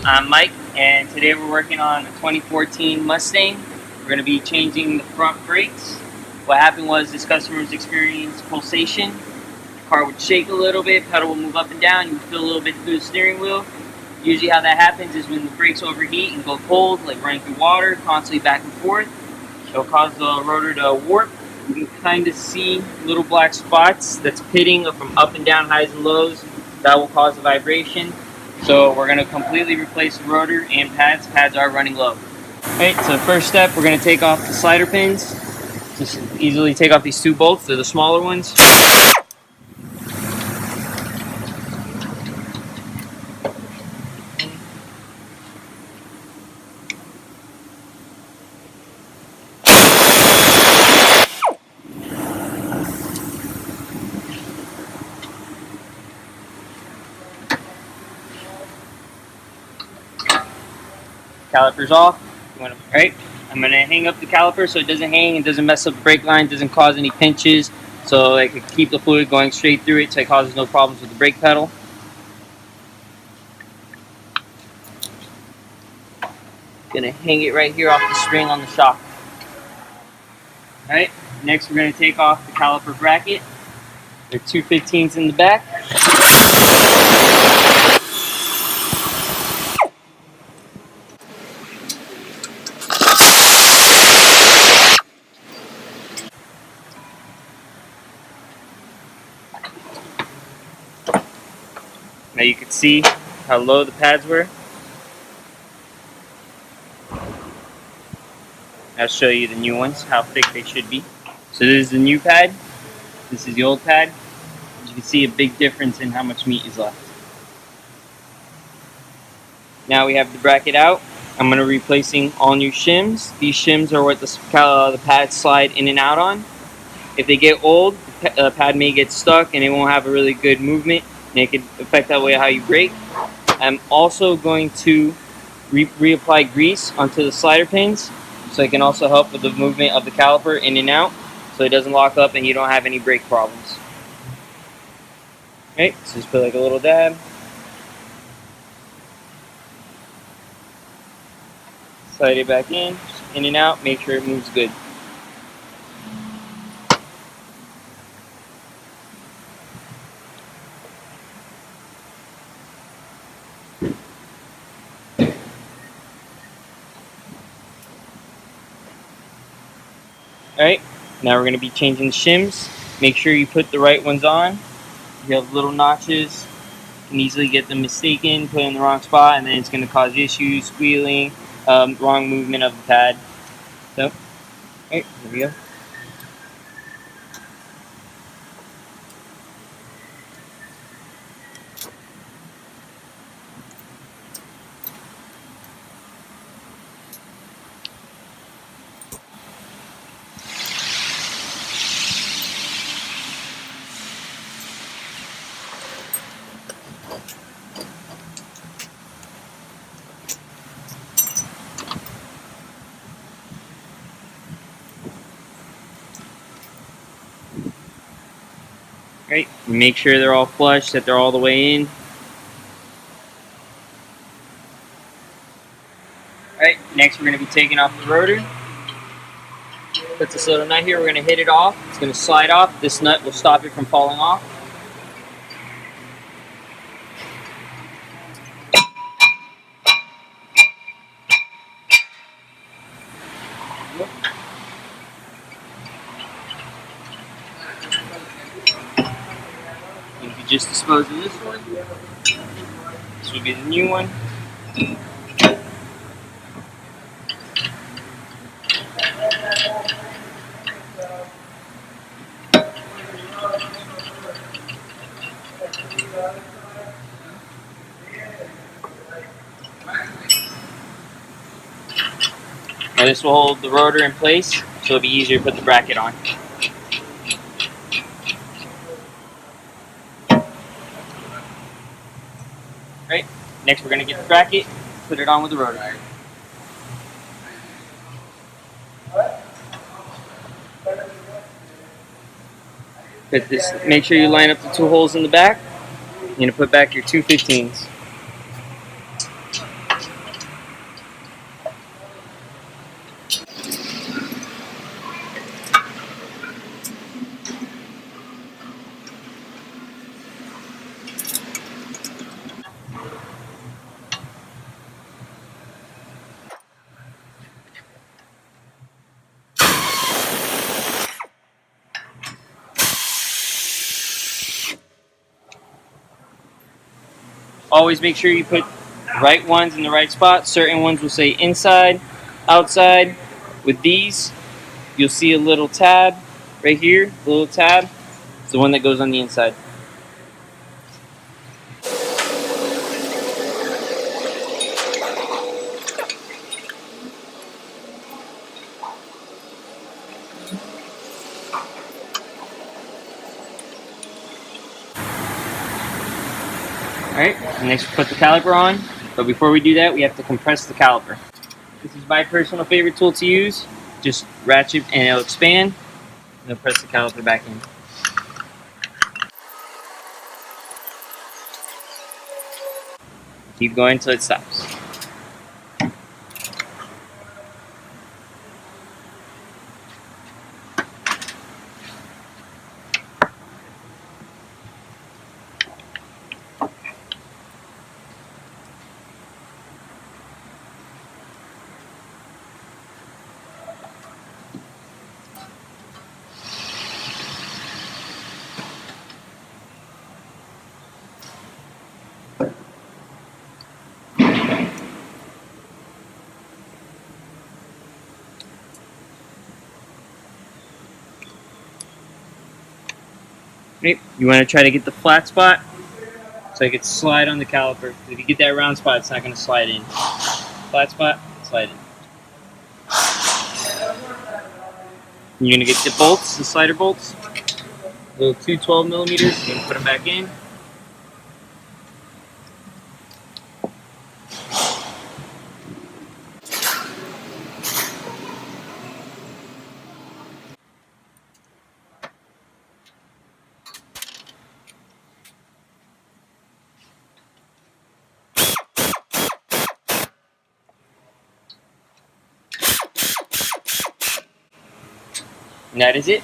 I'm Mike, and today we're working on a 2014 Mustang. We're going to be changing the front brakes. What happened was this customer's experienced pulsation. The car would shake a little bit, pedal would move up and down, you would feel a little bit through the steering wheel. Usually how that happens is when the brakes overheat and go cold, like running through water, constantly back and forth. It'll cause the rotor to warp. You can kind of see little black spots that's pitting from up and down, highs and lows. That will cause a vibration. So we're going to completely replace the rotor and pads. Pads are running low. Alright, so first step, we're going to take off the slider pins. Just easily take off these two bolts. They're the smaller ones. Caliper's off. Alright, I'm going to hang up the caliper so it doesn't hang and doesn't mess up the brake line, doesn't cause any pinches, so I can keep the fluid going straight through it so it causes no problems with the brake pedal. Going to hang it right here off the spring on the shock. Alright, next we're going to take off the caliper bracket. There are two 15s in the back. Now you can see how low the pads were. I'll show you the new ones, how thick they should be. So this is the new pad. This is the old pad. As you can see, a big difference in how much meat is left. Now we have the bracket out. I'm going to be replacing all new shims. These shims are what the pads slide in and out on. If they get old, the pad may get stuck and it won't have a really good movement. And it could affect that way how you brake. I'm also going to reapply grease onto the slider pins, so it can also help with the movement of the caliper in and out, so it doesn't lock up and you don't have any brake problems. Okay, so just put like a little dab. Slide it back in and out, make sure it moves good. Alright, now we're going to be changing the shims. Make sure you put the right ones on. If you have little notches, you can easily get them mistaken, put in the wrong spot, and then it's going to cause issues, squealing, wrong movement of the pad. So, alright, here we go. Right, make sure they're all flush, that they're all the way in. Alright, next we're going to be taking off the rotor. Put this little nut here, we're going to hit it off. It's going to slide off. This nut will stop it from falling off. You can just dispose of this one. This would be the new one. Now this will hold the rotor in place, so it'll be easier to put the bracket on. Right, next we're going to get the bracket, put it on with the rotor. Put this, make sure you line up the two holes in the back. You're going to put back your two 15s. Always make sure you put the right ones in the right spot. Certain ones will say inside, outside. With these, you'll see a little tab right here. The little tab is the one that goes on the inside. Alright, next we put the caliper on. But before we do that, we have to compress the caliper. This is my personal favorite tool to use. Just ratchet and it'll expand. And it'll press the caliper back in. Keep going until it stops. Right, you want to try to get the flat spot so it can slide on the caliper. If you get that round spot, it's not going to slide in. Flat spot, slide in. You're going to get the bolts, the slider bolts. Little two 12mm. You're going to put them back in. And that is it.